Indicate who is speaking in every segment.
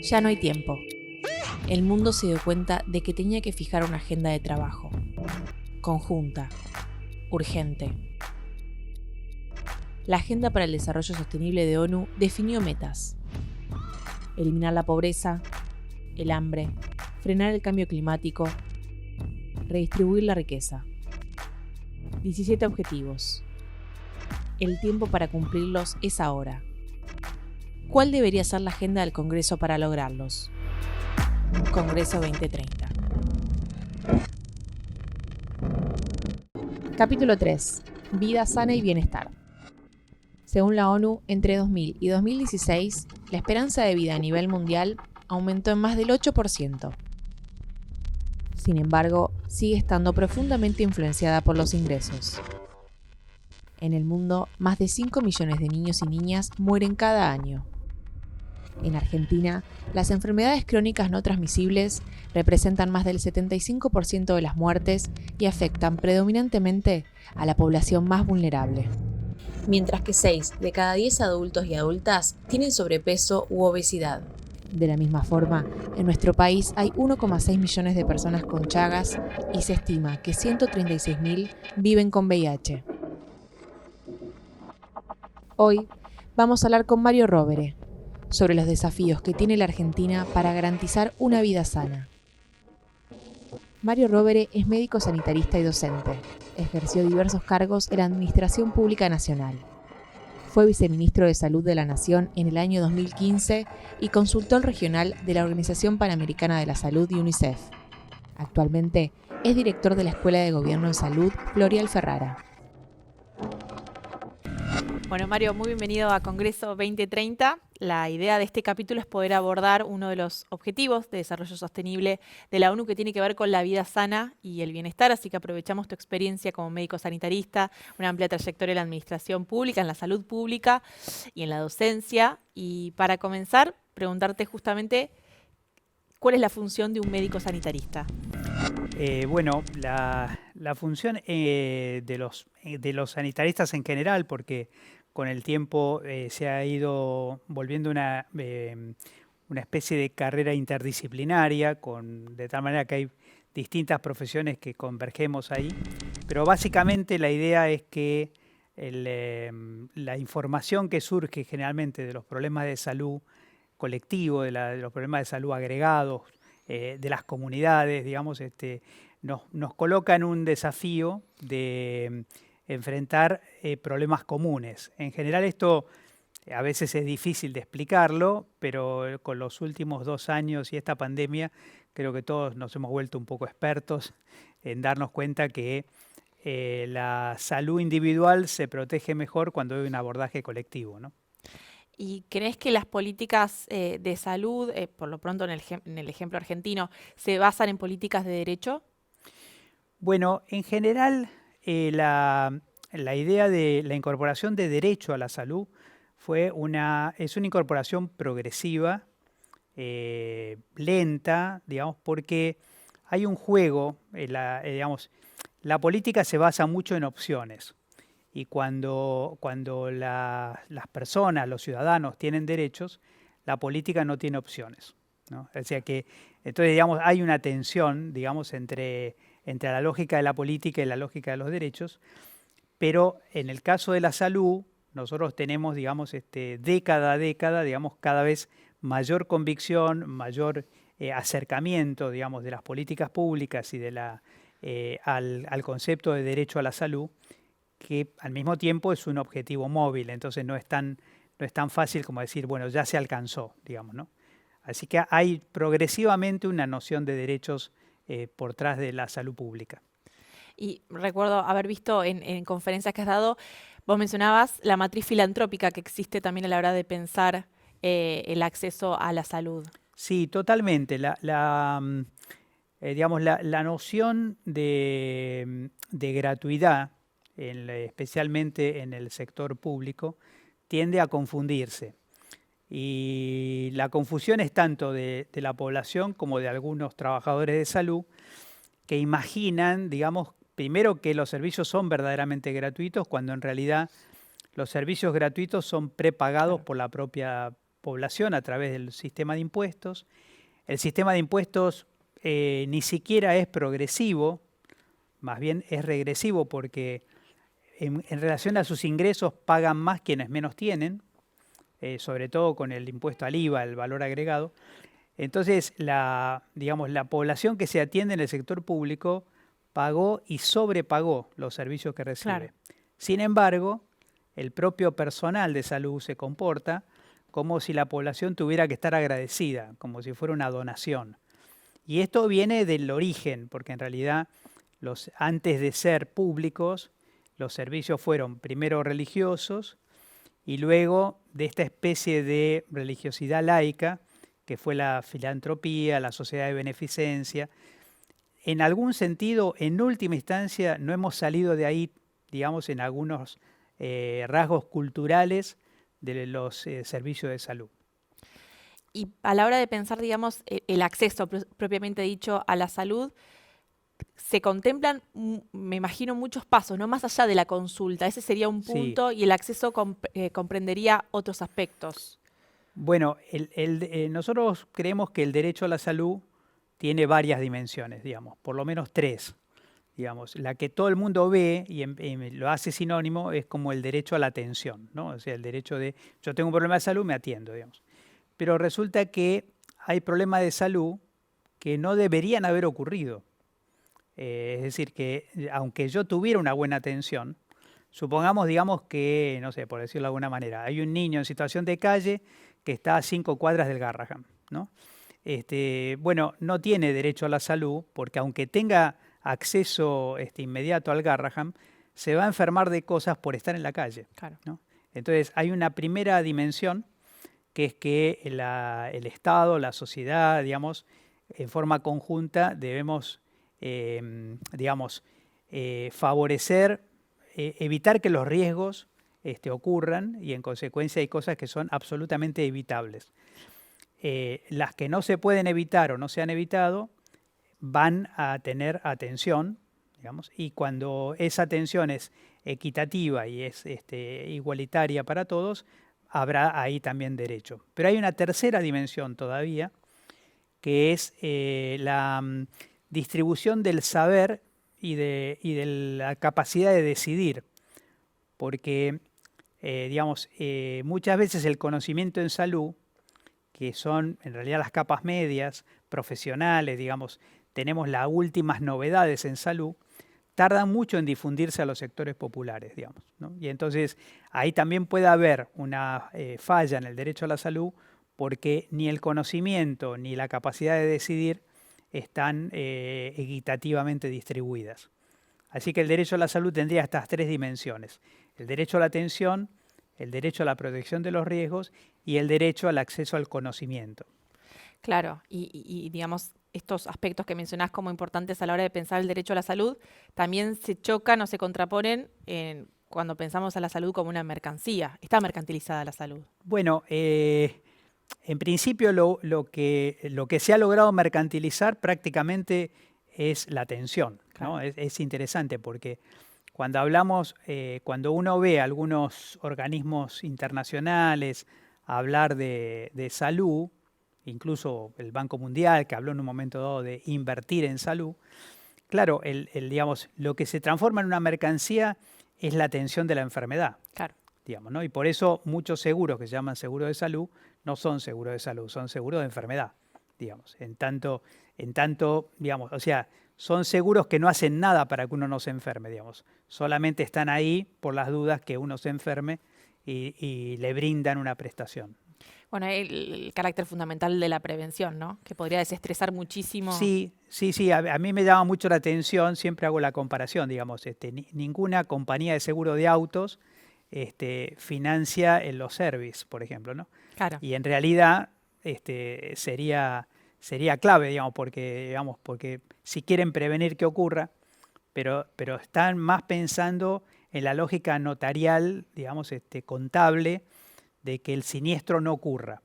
Speaker 1: Ya no hay tiempo. El mundo se dio cuenta de que tenía que fijar una agenda de trabajo. Conjunta. Urgente. La Agenda para el Desarrollo Sostenible de ONU definió metas. Eliminar la pobreza, el hambre, frenar el cambio climático, redistribuir la riqueza. 17 objetivos. El tiempo para cumplirlos es ahora. ¿Cuál debería ser la agenda del Congreso para lograrlos? Congreso 2030. Capítulo 3. Vida sana y bienestar. Según la ONU, entre 2000 y 2016, la esperanza de vida a nivel mundial aumentó en más del 8%. Sin embargo, sigue estando profundamente influenciada por los ingresos. En el mundo, más de 5 millones de niños y niñas mueren cada año. En Argentina, las enfermedades crónicas no transmisibles representan más del 75% de las muertes y afectan predominantemente a la población más vulnerable. Mientras que 6 de cada 10 adultos y adultas tienen sobrepeso u obesidad. De la misma forma, en nuestro país hay 1,6 millones de personas con Chagas y se estima que 136.000 viven con VIH. Hoy vamos a hablar con Mario Rovere sobre los desafíos que tiene la Argentina para garantizar una vida sana. Mario Rovere es médico sanitarista y docente. Ejerció diversos cargos en la Administración Pública Nacional. Fue viceministro de Salud de la Nación en el año 2015 y consultor regional de la Organización Panamericana de la Salud y UNICEF. Actualmente es director de la Escuela de Gobierno en Salud Florial Ferrara. Bueno, Mario, muy bienvenido a Congreso 2030. La idea de este capítulo es poder abordar uno de los objetivos de desarrollo sostenible de la ONU que tiene que ver con la vida sana y el bienestar, así que aprovechamos tu experiencia como médico sanitarista, una amplia trayectoria en la administración pública, en la salud pública y en la docencia. Y para comenzar, preguntarte justamente, ¿cuál es la función de un médico sanitarista?
Speaker 2: Bueno, la función de los sanitaristas en general, porque con el tiempo se ha ido volviendo una especie de carrera interdisciplinaria, de tal manera que hay distintas profesiones que convergemos ahí, pero básicamente la idea es que la información que surge generalmente de los problemas de salud colectivo, de los problemas de salud agregados, de las comunidades, digamos, nos coloca en un desafío de enfrentar problemas comunes. En general esto a veces es difícil de explicarlo, pero con los últimos 2 años y esta pandemia creo que todos nos hemos vuelto un poco expertos en darnos cuenta que la salud individual se protege mejor cuando hay un abordaje colectivo, ¿no?
Speaker 1: ¿Y crees que las políticas de salud, por lo pronto en el ejemplo argentino, se basan en políticas de derecho?
Speaker 2: Bueno, en general la idea de la incorporación de derecho a la salud es una incorporación progresiva, lenta, digamos, porque hay un juego, digamos, la política se basa mucho en opciones. Y cuando las personas, los ciudadanos tienen derechos, la política no tiene opciones, ¿no? O sea que, entonces, digamos, hay una tensión, digamos, entre la lógica de la política y la lógica de los derechos, pero en el caso de la salud, nosotros tenemos, digamos, década a década, digamos, cada vez mayor convicción, mayor acercamiento, digamos, de las políticas públicas y al concepto de derecho a la salud, que al mismo tiempo es un objetivo móvil, entonces no es tan fácil como decir, bueno, ya se alcanzó, digamos, ¿no? Así que hay progresivamente una noción de derechos por tras de la salud pública.
Speaker 1: Y recuerdo haber visto en conferencias que has dado, vos mencionabas la matriz filantrópica que existe también a la hora de pensar el acceso a la salud.
Speaker 2: Sí, totalmente. Digamos, la noción de gratuidad, especialmente en el sector público, tiende a confundirse. Y la confusión es tanto de la población como de algunos trabajadores de salud que imaginan, digamos, primero que los servicios son verdaderamente gratuitos, cuando en realidad los servicios gratuitos son prepagados por la propia población a través del sistema de impuestos. El sistema de impuestos ni siquiera es progresivo, más bien es regresivo porque en relación a sus ingresos pagan más quienes menos tienen, sobre todo con el impuesto al IVA, el valor agregado. Entonces, digamos, la población que se atiende en el sector público pagó y sobrepagó los servicios que recibe.
Speaker 1: Claro.
Speaker 2: Sin embargo, el propio personal de salud se comporta como si la población tuviera que estar agradecida, como si fuera una donación. Y esto viene del origen, porque en realidad antes de ser públicos, los servicios fueron primero religiosos y luego de esta especie de religiosidad laica, que fue la filantropía, la sociedad de beneficencia. En algún sentido, en última instancia, no hemos salido de ahí, digamos, en algunos rasgos culturales de los servicios de salud.
Speaker 3: Y a la hora de pensar, digamos, el acceso propiamente dicho a la salud, se contemplan, me imagino, muchos pasos, ¿no? Más allá de la consulta. Ese sería un punto, sí. Y el acceso comprendería otros aspectos.
Speaker 2: Bueno, nosotros creemos que el derecho a la salud tiene varias dimensiones, digamos, por lo menos 3. Digamos, la que todo el mundo ve y lo hace sinónimo es como el derecho a la atención, ¿no? O sea, el derecho de, yo tengo un problema de salud, me atiendo, digamos. Pero resulta que hay problemas de salud que no deberían haber ocurrido. Es decir, que aunque yo tuviera una buena atención, supongamos, digamos que, no sé, por decirlo de alguna manera, hay un niño en situación de calle que está a 5 cuadras del Garrahan, ¿no? Bueno, no tiene derecho a la salud porque aunque tenga acceso inmediato al Garrahan, se va a enfermar de cosas por estar en la calle,
Speaker 3: claro,
Speaker 2: ¿no? Entonces, hay una primera dimensión que es que el Estado, la sociedad, digamos, en forma conjunta debemos, favorecer, evitar que los riesgos ocurran y en consecuencia hay cosas que son absolutamente evitables. Las que no se pueden evitar o no se han evitado van a tener atención, digamos, y cuando esa atención es equitativa y es igualitaria para todos, habrá ahí también derecho. Pero hay una tercera dimensión todavía, que es la distribución del saber y de la capacidad de decidir. Porque, muchas veces el conocimiento en salud, que son en realidad las capas medias, profesionales, digamos, tenemos las últimas novedades en salud, tardan mucho en difundirse a los sectores populares, digamos, ¿no? Y entonces ahí también puede haber una falla en el derecho a la salud porque ni el conocimiento ni la capacidad de decidir están equitativamente distribuidas. Así que el derecho a la salud tendría estas 3 dimensiones: el derecho a la atención, el derecho a la protección de los riesgos y el derecho al acceso al conocimiento.
Speaker 3: Claro, y digamos, estos aspectos que mencionás como importantes a la hora de pensar el derecho a la salud, también se chocan o se contraponen cuando pensamos a la salud como una mercancía. Está mercantilizada la salud.
Speaker 2: Bueno, en principio lo que se ha logrado mercantilizar prácticamente es la atención, ¿no?
Speaker 3: Claro.
Speaker 2: Es interesante porque cuando hablamos, cuando uno ve algunos organismos internacionales hablar de salud, incluso el Banco Mundial, que habló en un momento dado de invertir en salud, claro, digamos, lo que se transforma en una mercancía es la atención de la enfermedad.
Speaker 3: Claro.
Speaker 2: Digamos, ¿no? Y por eso muchos seguros que se llaman seguros de salud no son seguros de salud, son seguros de enfermedad, digamos. En tanto, digamos, o sea, son seguros que no hacen nada para que uno no se enferme, digamos. Solamente están ahí por las dudas que uno se enferme y le brindan una prestación.
Speaker 3: Bueno, el carácter fundamental de la prevención, ¿no? Que podría desestresar muchísimo.
Speaker 2: Sí. A mí me llama mucho la atención, siempre hago la comparación, digamos, ninguna compañía de seguro de autos financia los service, por ejemplo, ¿no?
Speaker 3: Claro.
Speaker 2: Y en realidad sería clave, digamos, porque si quieren prevenir que ocurra, pero están más pensando en la lógica notarial, digamos, contable, de que el siniestro no ocurra,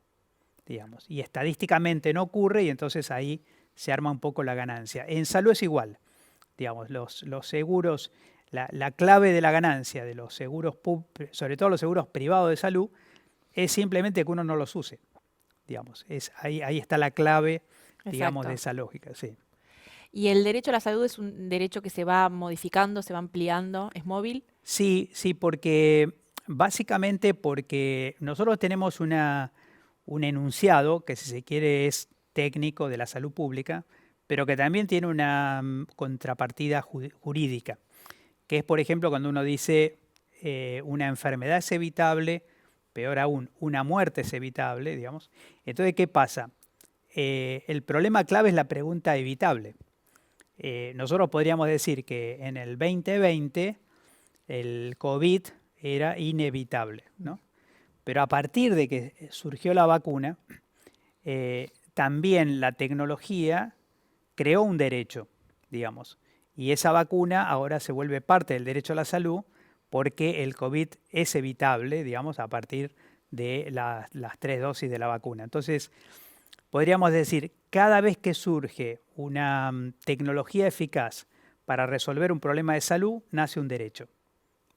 Speaker 2: digamos, y estadísticamente no ocurre y entonces ahí se arma un poco la ganancia. En salud es igual, digamos, los seguros, la clave de la ganancia de los seguros, sobre todo los seguros privados de salud, es simplemente que uno no los use, digamos. Ahí está la clave, digamos,
Speaker 3: Exacto.
Speaker 2: de esa lógica, sí.
Speaker 3: ¿Y el derecho a la salud es un derecho que se va modificando, se va ampliando, es móvil?
Speaker 2: Sí, sí, porque básicamente porque nosotros tenemos un enunciado que si se quiere es técnico de la salud pública, pero que también tiene una contrapartida jurídica, que es por ejemplo cuando uno dice una enfermedad es evitable, peor aún, una muerte es evitable, digamos. Entonces, ¿qué pasa? El problema clave es la pregunta evitable. Nosotros podríamos decir que en el 2020 el COVID era inevitable, ¿no? Pero a partir de que surgió la vacuna, también la tecnología creó un derecho, digamos, y esa vacuna ahora se vuelve parte del derecho a la salud porque el COVID es evitable, digamos, a partir de las 3 dosis de la vacuna. Entonces, podríamos decir, cada vez que surge una tecnología eficaz para resolver un problema de salud, nace un derecho,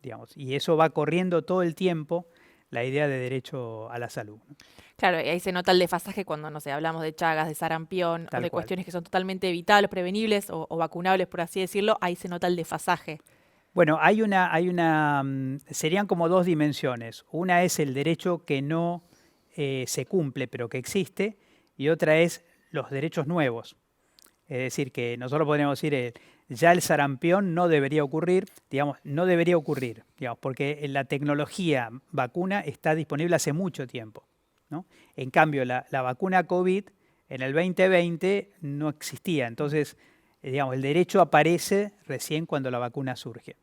Speaker 2: digamos, y eso va corriendo todo el tiempo la idea de derecho a la salud, ¿no?
Speaker 3: Claro, y ahí se nota el desfasaje cuando, no sé, hablamos de Chagas, de sarampión o
Speaker 2: Tal
Speaker 3: de
Speaker 2: cual.
Speaker 3: cuestiones que son totalmente evitables, prevenibles o vacunables, por así decirlo, ahí se nota el desfasaje.
Speaker 2: Bueno, serían como dos dimensiones. Una es el derecho que no se cumple, pero que existe, y otra es los derechos nuevos. Es decir, que nosotros podríamos decir, ya el sarampión no debería ocurrir, digamos, no debería ocurrir, digamos, porque la tecnología vacuna está disponible hace mucho tiempo, ¿no? En cambio, la vacuna COVID en el 2020 no existía, entonces, digamos, el derecho aparece recién cuando la vacuna surge.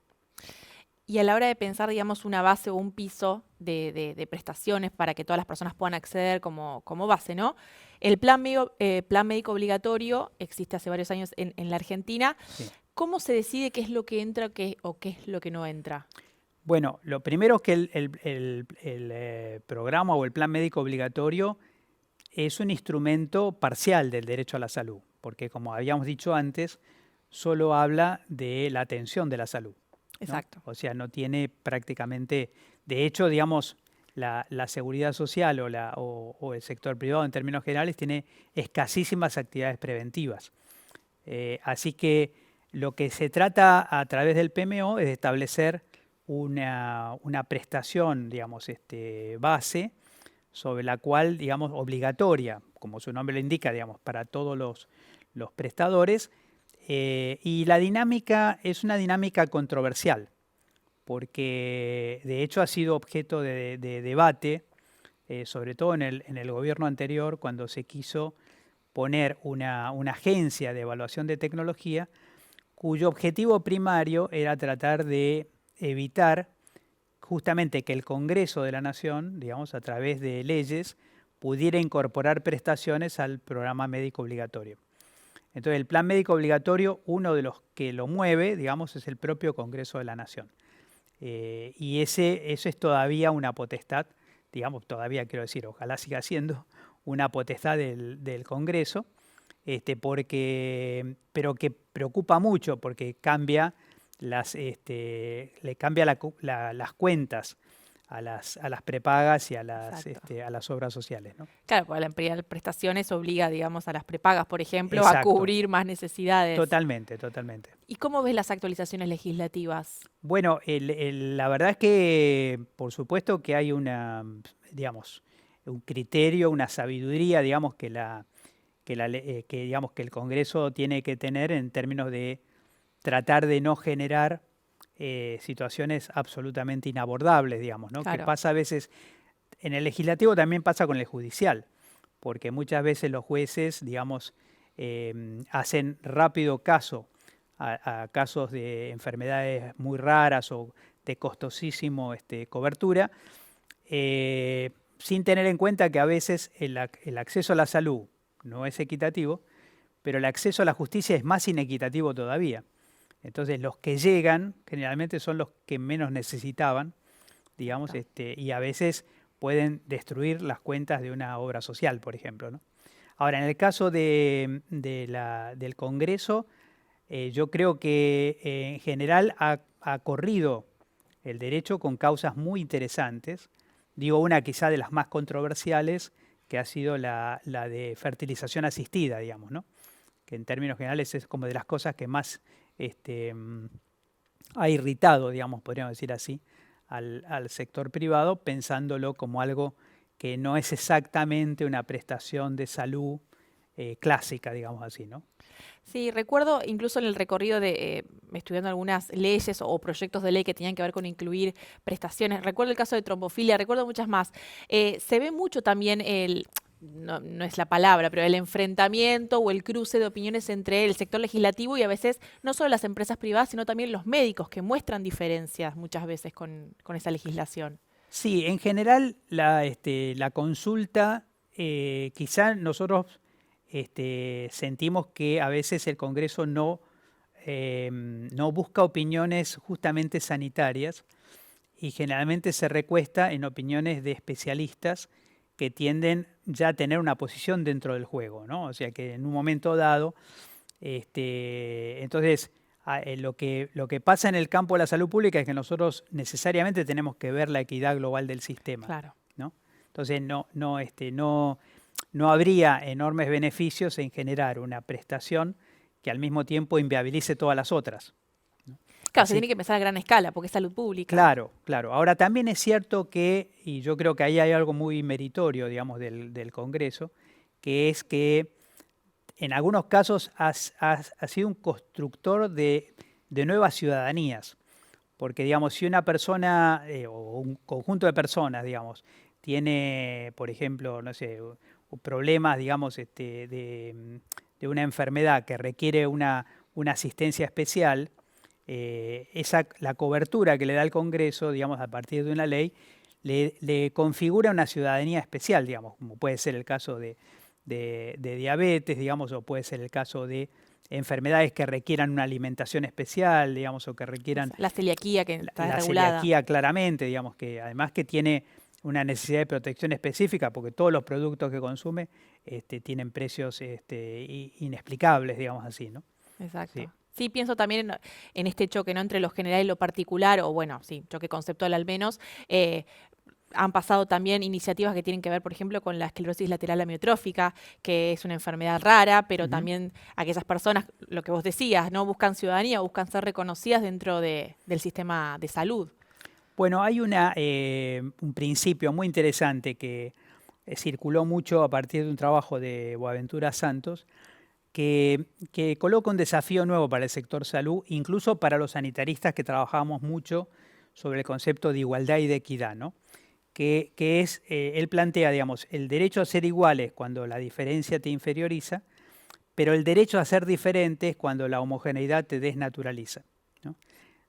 Speaker 3: Y a la hora de pensar, digamos, una base o un piso de prestaciones para que todas las personas puedan acceder como base, ¿no? El plan médico obligatorio existe hace varios años en la Argentina.
Speaker 2: Sí.
Speaker 3: ¿Cómo se decide qué es lo que entra o qué es lo que no entra?
Speaker 2: Bueno, lo primero es que el programa o el plan médico obligatorio es un instrumento parcial del derecho a la salud, porque como habíamos dicho antes, solo habla de la atención de la salud, ¿no?
Speaker 3: Exacto.
Speaker 2: O sea, no tiene prácticamente, de hecho, digamos, la seguridad social o el sector privado en términos generales tiene escasísimas actividades preventivas. Así que lo que se trata a través del PMO es de establecer una prestación, digamos, base, sobre la cual, digamos, obligatoria, como su nombre lo indica, digamos, para todos los prestadores. Y la dinámica es una dinámica controversial, porque de hecho ha sido objeto de debate, sobre todo en el gobierno anterior, cuando se quiso poner una agencia de evaluación de tecnología, cuyo objetivo primario era tratar de evitar justamente que el Congreso de la Nación, digamos, a través de leyes, pudiera incorporar prestaciones al programa médico obligatorio. Entonces, el plan médico obligatorio, uno de los que lo mueve, digamos, es el propio Congreso de la Nación. Y eso es todavía una potestad, digamos, todavía quiero decir, ojalá siga siendo una potestad del Congreso, pero que preocupa mucho porque cambia le cambia las cuentas a las prepagas y a las obras sociales, ¿no?
Speaker 3: Claro, porque la ampliar prestaciones obliga, digamos, a las prepagas, por ejemplo, a
Speaker 2: Exacto.
Speaker 3: cubrir más necesidades.
Speaker 2: Totalmente, totalmente.
Speaker 3: ¿Y cómo ves las actualizaciones legislativas?
Speaker 2: Bueno, la verdad es que por supuesto que hay digamos, un criterio, una sabiduría, digamos, digamos, que el Congreso tiene que tener en términos de tratar de no generar situaciones absolutamente inabordables, digamos, ¿no?
Speaker 3: Claro.
Speaker 2: Que pasa a veces, en el legislativo también pasa con el judicial, porque muchas veces los jueces, digamos, hacen rápido caso a casos de enfermedades muy raras o de costosísimo cobertura, sin tener en cuenta que a veces el acceso a la salud no es equitativo, pero el acceso a la justicia es más inequitativo todavía. Entonces, los que llegan generalmente son los que menos necesitaban, digamos, y a veces pueden destruir las cuentas de una obra social, por ejemplo, ¿no? Ahora, en el caso del Congreso, yo creo que en general ha corrido el derecho con causas muy interesantes, Digo, una quizá de las más controversiales, que ha sido la de fertilización asistida, digamos, ¿no? Que en términos generales es como de las cosas que más ha irritado, digamos, podríamos decir así, al sector privado, pensándolo como algo que no es exactamente una prestación de salud clásica, digamos así, ¿no?
Speaker 3: Sí, recuerdo incluso en el recorrido de estudiando algunas leyes o proyectos de ley que tenían que ver con incluir prestaciones. Recuerdo el caso de trombofilia, recuerdo muchas más. Se ve mucho también no es la palabra, pero el enfrentamiento o el cruce de opiniones entre el sector legislativo y a veces no solo las empresas privadas, sino también los médicos que muestran diferencias muchas veces con esa legislación.
Speaker 2: Sí, en general la consulta, quizá nosotros sentimos que a veces el Congreso no busca opiniones justamente sanitarias y generalmente se recuesta en opiniones de especialistas que tienden ya a tener una posición dentro del juego, ¿no? O sea que en un momento dado, entonces lo que pasa en el campo de la salud pública es que nosotros necesariamente tenemos que ver la equidad global del sistema,
Speaker 3: Claro.
Speaker 2: ¿no? Entonces no habría enormes beneficios en generar una prestación que al mismo tiempo inviabilice todas las otras, ¿no?
Speaker 3: Claro, se
Speaker 2: Así,
Speaker 3: tiene que empezar a gran escala porque es salud pública.
Speaker 2: claro, claro. Ahora también es cierto que, y yo creo que ahí hay algo muy meritorio, digamos, del Congreso, que es que en algunos casos ha sido un constructor de nuevas ciudadanías. Porque, digamos, si una persona o un conjunto de personas, digamos, tiene, por ejemplo, no sé, problemas, digamos, de una enfermedad que requiere una asistencia especial, la cobertura que le da el Congreso, digamos, a partir de una ley, le configura una ciudadanía especial, digamos, como puede ser el caso de diabetes, digamos, o puede ser el caso de enfermedades que requieran una alimentación especial, digamos, o que requieran
Speaker 3: La celiaquía que está
Speaker 2: la
Speaker 3: regulada.
Speaker 2: celiaquía claramente, digamos, que además que tiene una necesidad de protección específica, porque todos los productos que consume tienen precios inexplicables, digamos así, ¿no?
Speaker 3: Exacto.
Speaker 2: Sí.
Speaker 3: Sí, pienso también en este choque, ¿no? Entre lo general y lo particular, o bueno, sí, choque conceptual al menos. Han pasado también iniciativas que tienen que ver, por ejemplo, con la esclerosis lateral amiotrófica, que es una enfermedad rara, pero también aquellas personas, lo que vos decías, ¿no? Buscan ciudadanía, buscan ser reconocidas dentro del sistema de salud.
Speaker 2: Bueno, hay un principio muy interesante que circuló mucho a partir de un trabajo de Boaventura Santos, que coloca un desafío nuevo para el sector salud, incluso para los sanitaristas que trabajamos mucho sobre el concepto de igualdad y de equidad, ¿no? Que es, él plantea, digamos, el derecho a ser iguales cuando la diferencia te inferioriza, pero el derecho a ser diferentes cuando la homogeneidad te desnaturaliza, ¿no?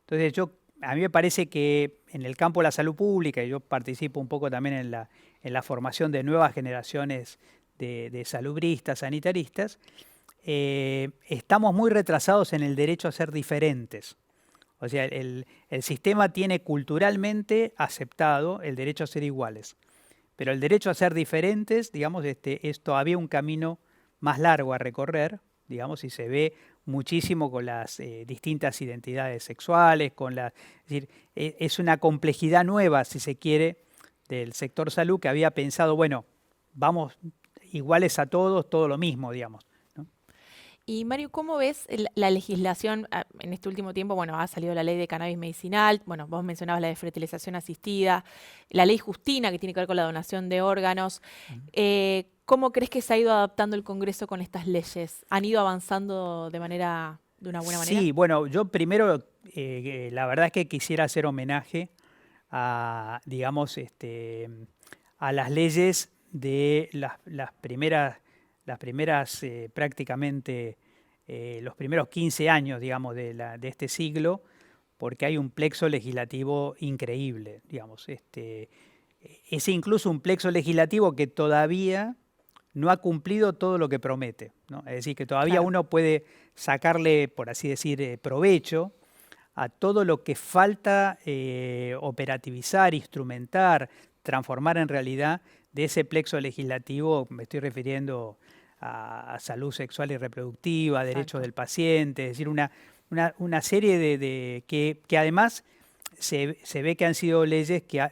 Speaker 2: Entonces a mí me parece que en el campo de la salud pública, y yo participo un poco también en la formación de nuevas generaciones de salubristas, sanitaristas, estamos muy retrasados en el derecho a ser diferentes. O sea, el sistema tiene culturalmente aceptado el derecho a ser iguales, pero el derecho a ser diferentes, digamos, es todavía un camino más largo a recorrer, digamos, y se ve muchísimo con las distintas identidades sexuales, es decir, es una complejidad nueva, si se quiere, del sector salud que había pensado, bueno, vamos iguales a todos, todo lo mismo, digamos.
Speaker 3: Y Mario, ¿cómo ves la legislación en este último tiempo? Bueno, ha salido la ley de cannabis medicinal, bueno, vos mencionabas la de fertilización asistida, la ley Justina, que tiene que ver con la donación de órganos. ¿Cómo crees que se ha ido adaptando el Congreso con estas leyes? ¿Han ido avanzando de una buena manera?
Speaker 2: Sí, bueno, yo primero, la verdad es que quisiera hacer homenaje a, digamos, a las leyes de las primeras prácticamente los primeros 15 años, digamos, de este siglo, porque hay un plexo legislativo increíble, digamos. Es incluso un plexo legislativo que todavía no ha cumplido todo lo que promete, ¿no? Es decir, que todavía
Speaker 3: Claro.
Speaker 2: uno puede sacarle, por así decir, provecho a todo lo que falta operativizar, instrumentar, transformar en realidad de ese plexo legislativo. Me estoy refiriendo a salud sexual y reproductiva, a derechos del paciente, es decir, una serie que además se ve que han sido leyes que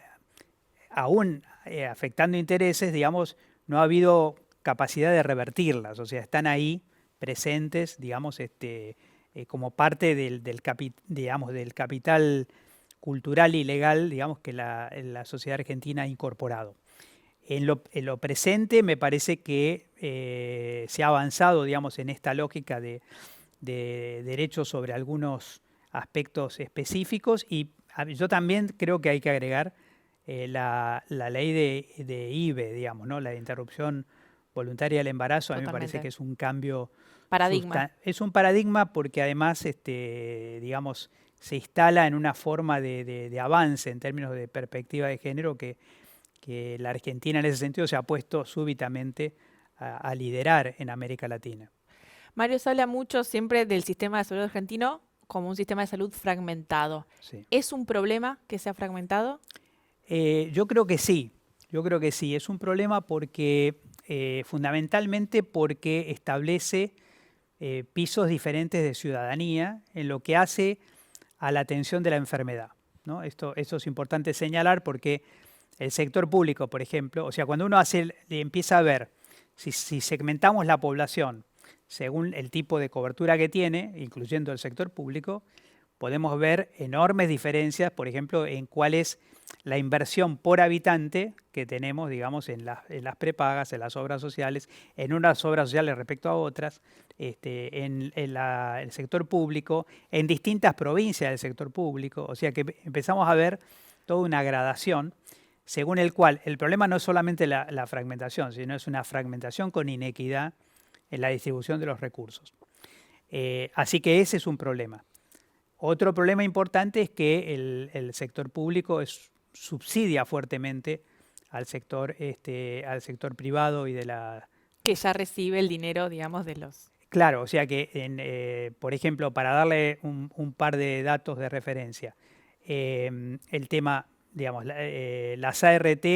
Speaker 2: aún afectando intereses, digamos, no ha habido capacidad de revertirlas, o sea, están ahí presentes, digamos, como parte digamos, del capital cultural y legal, digamos, que la sociedad argentina ha incorporado. En lo presente me parece que se ha avanzado, digamos, en esta lógica de derechos sobre algunos aspectos específicos y yo también creo que hay que agregar la ley de IVE, digamos, ¿no? La interrupción voluntaria del embarazo. A mí me parece
Speaker 3: Totalmente.
Speaker 2: que es un cambio
Speaker 3: Paradigma.
Speaker 2: es un paradigma porque además, digamos, se instala en una forma de avance en términos de perspectiva de género que la Argentina en ese sentido se ha puesto súbitamente a liderar en América Latina.
Speaker 3: Mario, se habla mucho siempre del sistema de salud argentino como un sistema de salud fragmentado.
Speaker 2: Sí.
Speaker 3: ¿Es un problema que sea fragmentado?
Speaker 2: Yo creo que sí, yo creo que sí. Es un problema porque, fundamentalmente porque establece pisos diferentes de ciudadanía en lo que hace a la atención de la enfermedad, ¿no? Esto es importante señalar porque el sector público, por ejemplo, o sea, cuando uno empieza a ver si segmentamos la población según el tipo de cobertura que tiene, incluyendo el sector público, podemos ver enormes diferencias, por ejemplo, en cuál es la inversión por habitante que tenemos, digamos, en las prepagas, en las obras sociales, en unas obras sociales respecto a otras, en el sector público, en distintas provincias del sector público. O sea que empezamos a ver toda una gradación según el cual el problema no es solamente la fragmentación, sino es una fragmentación con inequidad en la distribución de los recursos. Así que ese es un problema. Otro problema importante es que el sector público subsidia fuertemente al sector privado y de la...
Speaker 3: Que ya recibe el dinero, digamos, de los...
Speaker 2: Claro, o sea que, por ejemplo, para darle un par de datos de referencia, el tema, digamos, las ART,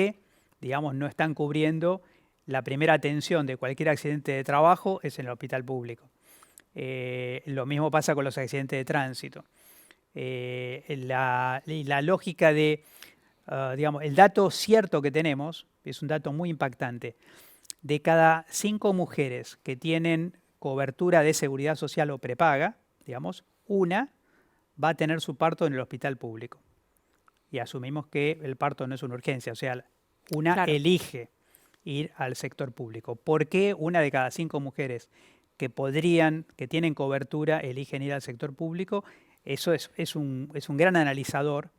Speaker 2: digamos, no están cubriendo la primera atención de cualquier accidente de trabajo es en el hospital público. Lo mismo pasa con los accidentes de tránsito. La lógica de, digamos, el dato cierto que tenemos, es un dato muy impactante, de cada 5 mujeres que tienen cobertura de seguridad social o prepaga, digamos, una va a tener su parto en el hospital público. Y asumimos que el parto no es una urgencia, o sea, una
Speaker 3: Claro.
Speaker 2: elige ir al sector público. ¿Por qué una de cada 5 mujeres que tienen cobertura, eligen ir al sector público? Eso es un gran analizador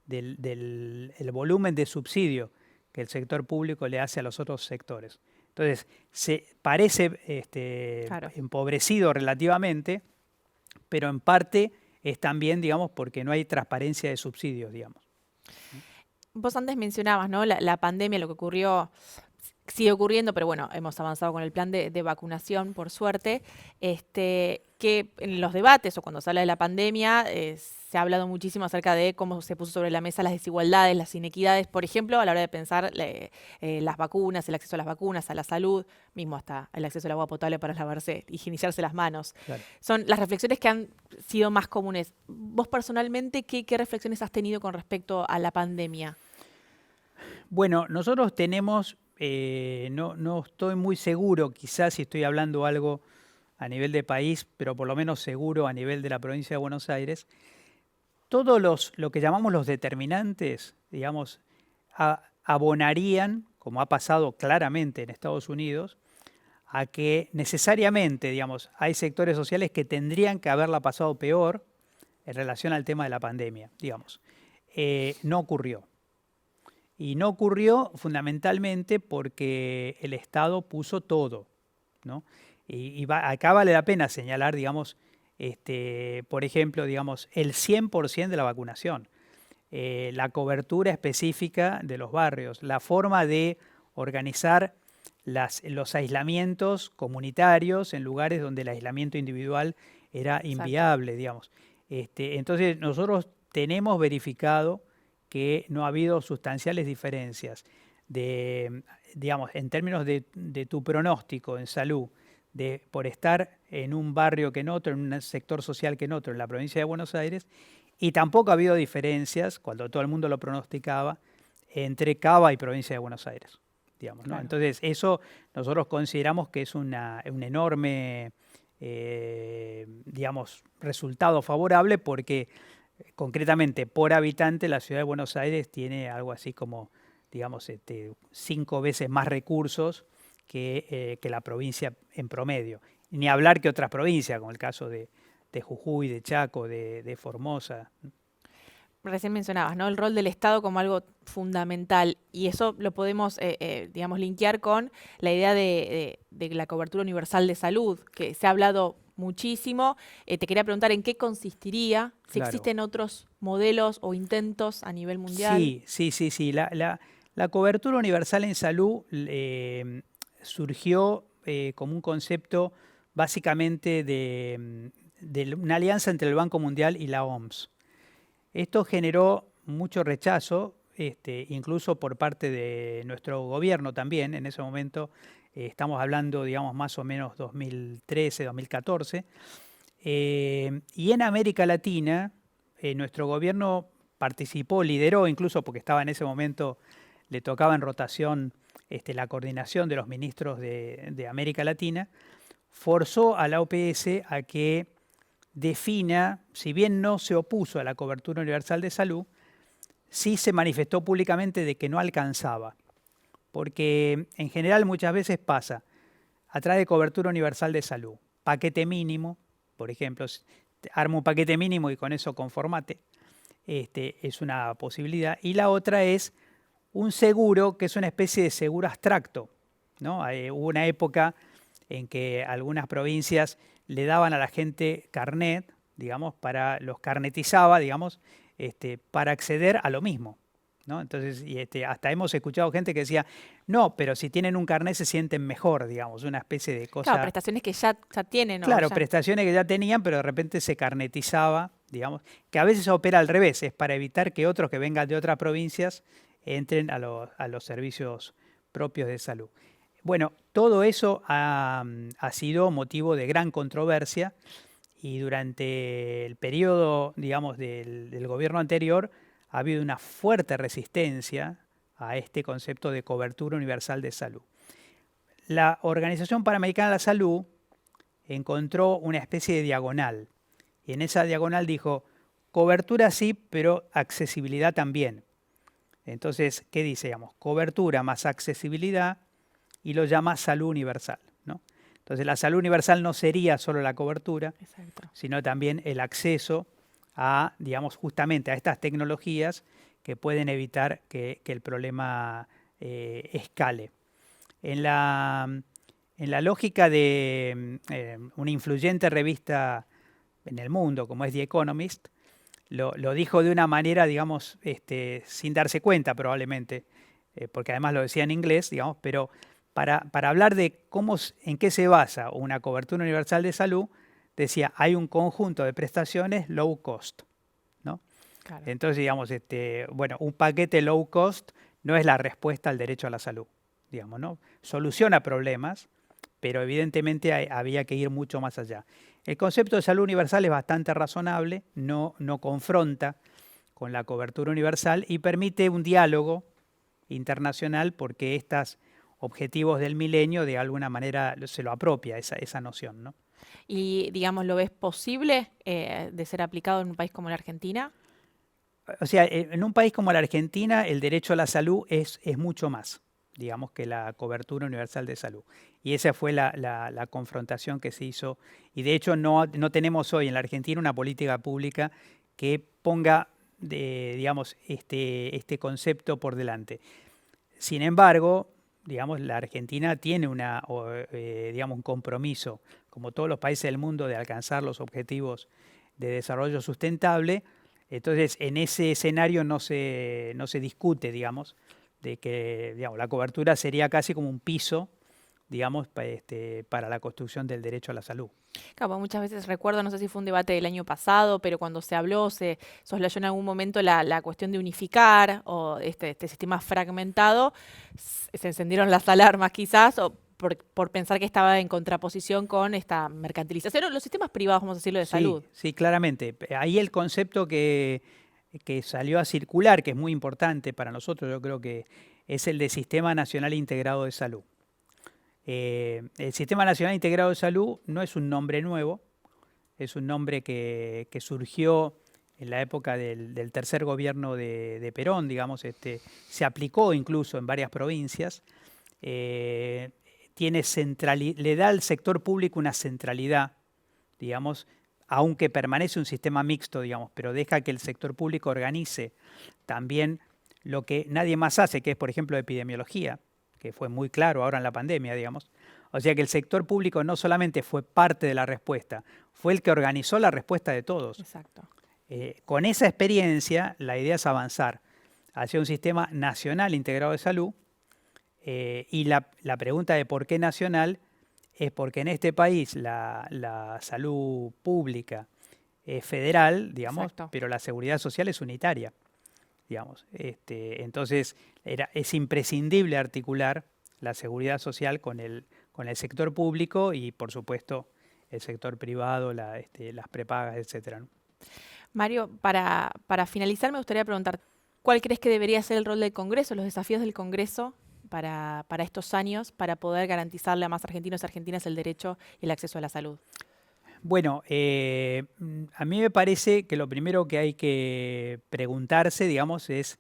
Speaker 2: del volumen de subsidio que el sector público le hace a los otros sectores. Entonces, se parece
Speaker 3: Claro.
Speaker 2: empobrecido relativamente, pero en parte es también, digamos, porque no hay transparencia de subsidios, digamos.
Speaker 3: Vos antes mencionabas, ¿no? La pandemia, lo que ocurrió, sigue ocurriendo, pero bueno, hemos avanzado con el plan de vacunación, por suerte, que en los debates o cuando se habla de la pandemia se ha hablado muchísimo acerca de cómo se puso sobre la mesa las desigualdades, las inequidades, por ejemplo, a la hora de pensar las vacunas, el acceso a las vacunas, a la salud, mismo hasta el acceso al agua potable para lavarse, higienizarse las manos.
Speaker 2: Claro.
Speaker 3: Son las reflexiones que han sido más comunes. Vos personalmente, ¿qué reflexiones has tenido con respecto a la pandemia?
Speaker 2: Bueno, nosotros tenemos, no estoy muy seguro, quizás si estoy hablando algo a nivel de país, pero por lo menos seguro a nivel de la provincia de Buenos Aires, todos lo que llamamos los determinantes, digamos, abonarían, como ha pasado claramente en Estados Unidos, a que necesariamente, digamos, hay sectores sociales que tendrían que haberla pasado peor en relación al tema de la pandemia, digamos. No ocurrió. Y no ocurrió fundamentalmente porque el Estado puso todo, ¿no? Acá vale la pena señalar, digamos, por ejemplo, digamos, el 100% de la vacunación, la cobertura específica de los barrios, la forma de organizar los aislamientos comunitarios en lugares donde el aislamiento individual era inviable, digamos. Entonces, nosotros tenemos verificado que no ha habido sustanciales diferencias digamos, en términos de tu pronóstico en salud, por estar en un barrio que en otro, en un sector social que en otro, en la provincia de Buenos Aires, y tampoco ha habido diferencias, cuando todo el mundo lo pronosticaba, entre Cava y provincia de Buenos Aires, digamos, ¿no?
Speaker 3: Claro.
Speaker 2: Entonces, eso nosotros consideramos que es un enorme, digamos, resultado favorable porque concretamente por habitante la ciudad de Buenos Aires tiene algo así como, digamos, 5 veces más recursos que la provincia en promedio. Ni hablar que otras provincias, como el caso de Jujuy, de Chaco, de Formosa.
Speaker 3: Recién mencionabas, ¿no? El rol del Estado como algo fundamental y eso lo podemos, digamos, linkear con la idea de la cobertura universal de salud, que se ha hablado muchísimo. Te quería preguntar en qué consistiría, si
Speaker 2: Claro.
Speaker 3: existen otros modelos o intentos a nivel mundial.
Speaker 2: Sí. La cobertura universal en salud surgió como un concepto básicamente de una alianza entre el Banco Mundial y la OMS. Esto generó mucho rechazo, incluso por parte de nuestro gobierno también. En ese momento estamos hablando, digamos, más o menos 2013, 2014. Y en América Latina, nuestro gobierno participó, lideró, incluso porque estaba en ese momento, le tocaba en rotación la coordinación de los ministros de América Latina, forzó a la OPS a que defina, si bien no se opuso a la cobertura universal de salud, sí se manifestó públicamente de que no alcanzaba. Porque en general muchas veces pasa, atrás de cobertura universal de salud, paquete mínimo, por ejemplo, arma un paquete mínimo y con eso conformate, es una posibilidad. Y la otra es un seguro que es una especie de seguro abstracto, ¿no? Hubo una época en que algunas provincias le daban a la gente carnet, digamos, los carnetizaba, digamos, para acceder a lo mismo, ¿no? Entonces, hasta hemos escuchado gente que decía, no, pero si tienen un carnet se sienten mejor, digamos, una especie de cosa.
Speaker 3: Claro, prestaciones que ya tienen.
Speaker 2: Claro,
Speaker 3: ya.
Speaker 2: prestaciones que ya tenían, pero de repente se carnetizaba, digamos, que a veces opera al revés, es para evitar que otros que vengan de otras provincias entren a los servicios propios de salud. Bueno, todo eso ha sido motivo de gran controversia y durante el periodo, digamos, del gobierno anterior ha habido una fuerte resistencia a este concepto de cobertura universal de salud. La Organización Panamericana de la Salud encontró una especie de diagonal y en esa diagonal dijo, cobertura sí, pero accesibilidad también. Entonces, ¿qué dice? Digamos, cobertura más accesibilidad y lo llama salud universal, ¿no? Entonces, la salud universal no sería solo la cobertura,
Speaker 3: Exacto.
Speaker 2: sino también el acceso a, digamos, justamente a estas tecnologías que pueden evitar que el problema escale. En la lógica de una influyente revista en el mundo, como es The Economist, lo dijo de una manera, digamos, sin darse cuenta probablemente, porque además lo decía en inglés, digamos, pero para hablar de en qué se basa una cobertura universal de salud, decía, hay un conjunto de prestaciones low cost, ¿no?
Speaker 3: Claro.
Speaker 2: Entonces, digamos, bueno, un paquete low cost no es la respuesta al derecho a la salud, digamos, ¿no? Soluciona problemas, pero evidentemente había que ir mucho más allá. El concepto de salud universal es bastante razonable, no confronta con la cobertura universal y permite un diálogo internacional porque estos objetivos del milenio de alguna manera se lo apropia esa noción, ¿no?
Speaker 3: Y, digamos, ¿lo ves posible de ser aplicado en un país como la Argentina?
Speaker 2: O sea, en un país como la Argentina el derecho a la salud es mucho más, digamos, que la cobertura universal de salud. Y esa fue la confrontación que se hizo. Y de hecho no tenemos hoy en la Argentina una política pública que ponga, digamos, este concepto por delante. Sin embargo, digamos, la Argentina tiene digamos, un compromiso, como todos los países del mundo, de alcanzar los objetivos de desarrollo sustentable. Entonces, en ese escenario no se discute, digamos, de que, digamos, la cobertura sería casi como un piso, digamos, para la construcción del derecho a la salud.
Speaker 3: Claro, muchas veces recuerdo, no sé si fue un debate del año pasado, pero cuando se habló, se soslayó en algún momento la cuestión de unificar o este sistema fragmentado, se encendieron las alarmas quizás, o por pensar que estaba en contraposición con esta mercantilización, los sistemas privados, vamos a decirlo, de salud.
Speaker 2: Sí, claramente. Ahí el concepto que que salió a circular, que es muy importante para nosotros, yo creo que es el de Sistema Nacional Integrado de Salud. El Sistema Nacional Integrado de Salud no es un nombre nuevo, es un nombre que surgió en la época del tercer gobierno de Perón, digamos, se aplicó incluso en varias provincias, le da al sector público una centralidad, digamos, aunque permanece un sistema mixto, digamos, pero deja que el sector público organice también lo que nadie más hace, que es, por ejemplo, epidemiología, que fue muy claro ahora en la pandemia, digamos. O sea que el sector público no solamente fue parte de la respuesta, fue el que organizó la respuesta de todos.
Speaker 3: Exacto.
Speaker 2: Con esa experiencia, la idea es avanzar hacia un sistema nacional integrado de salud, y la pregunta de por qué nacional es porque en este país la salud pública es federal, digamos,
Speaker 3: Exacto.
Speaker 2: pero la seguridad social es unitaria, digamos. Entonces es imprescindible articular la seguridad social con el sector público y, por supuesto, el sector privado, las prepagas, etcétera, ¿no?
Speaker 3: Mario, para finalizar me gustaría preguntar, ¿cuál crees que debería ser el rol del Congreso, los desafíos del Congreso para estos años, para poder garantizarle a más argentinos y argentinas el derecho y el acceso a la salud?
Speaker 2: Bueno, a mí me parece que lo primero que hay que preguntarse, digamos, es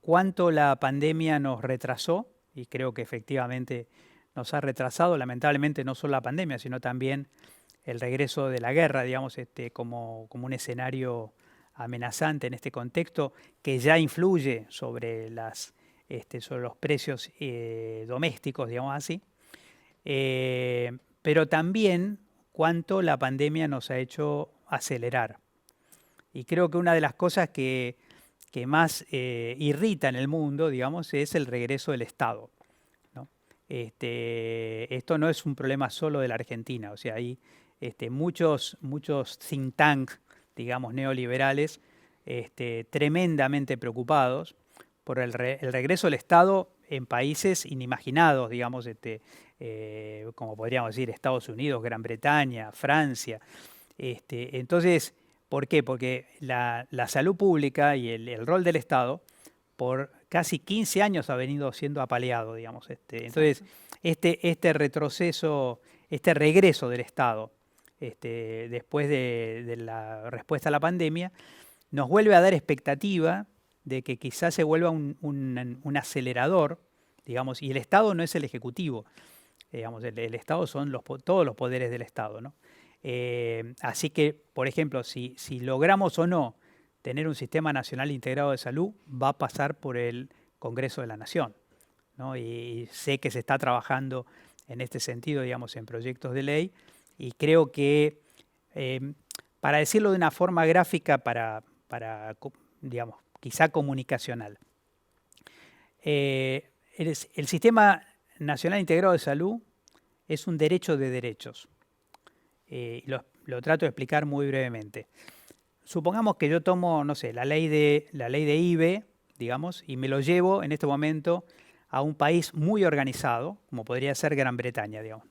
Speaker 2: cuánto la pandemia nos retrasó, y creo que efectivamente nos ha retrasado, lamentablemente, no solo la pandemia, sino también el regreso de la guerra, digamos, como un escenario amenazante en este contexto, que ya influye sobre los precios domésticos, digamos así, pero también cuánto la pandemia nos ha hecho acelerar. Y creo que una de las cosas que más irrita en el mundo, digamos, es el regreso del Estado, ¿no? Esto no es un problema solo de la Argentina, o sea, hay muchos think tanks, digamos, neoliberales, tremendamente preocupados por el regreso del Estado en países inimaginados, digamos, como podríamos decir, Estados Unidos, Gran Bretaña, Francia. Entonces, ¿por qué? Porque la salud pública y el rol del Estado por casi 15 años ha venido siendo apaleado, digamos. Entonces, este retroceso, este regreso del Estado, después de la respuesta a la pandemia, nos vuelve a dar expectativa de que quizás se vuelva un acelerador, digamos, y el Estado no es el Ejecutivo, digamos, el Estado son todos los poderes del Estado, ¿no? Así que, por ejemplo, si logramos o no tener un sistema nacional integrado de salud, va a pasar por el Congreso de la Nación, ¿no? Y sé que se está trabajando en este sentido, digamos, en proyectos de ley, y creo que, para decirlo de una forma gráfica, digamos, quizá comunicacional, el Sistema Nacional Integrado de Salud es un derecho de derechos. Lo trato de explicar muy brevemente. Supongamos que yo tomo, no sé, la ley de IVE, digamos, y me lo llevo en este momento a un país muy organizado, como podría ser Gran Bretaña, digamos.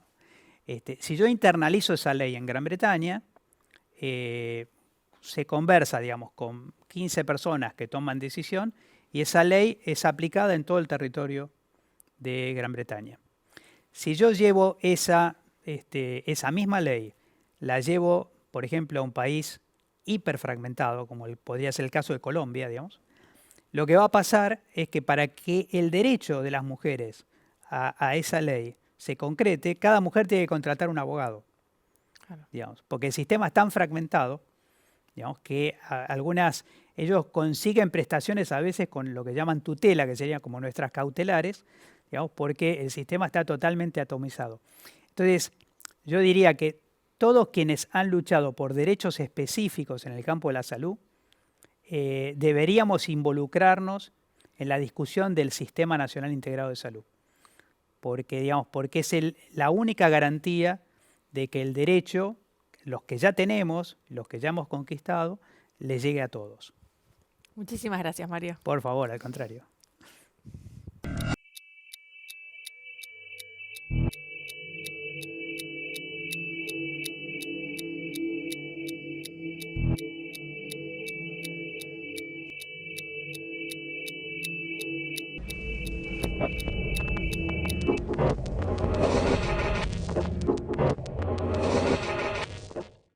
Speaker 2: Si yo internalizo esa ley en Gran Bretaña, se conversa, digamos, con 15 personas que toman decisión y esa ley es aplicada en todo el territorio de Gran Bretaña. Si yo llevo esa misma ley, la llevo, por ejemplo, a un país hiperfragmentado, como podría ser el caso de Colombia, digamos, lo que va a pasar es que para que el derecho de las mujeres a esa ley se concrete, cada mujer tiene que contratar un abogado, claro, digamos, porque el sistema es tan fragmentado, digamos, que ellos consiguen prestaciones a veces con lo que llaman tutela, que serían como nuestras cautelares, digamos, porque el sistema está totalmente atomizado. Entonces, yo diría que todos quienes han luchado por derechos específicos en el campo de la salud, deberíamos involucrarnos en la discusión del Sistema Nacional Integrado de Salud, porque es la única garantía de que el derecho, los que ya tenemos, los que ya hemos conquistado, les llegue a todos.
Speaker 3: Muchísimas gracias, Mario.
Speaker 2: Por favor, al contrario.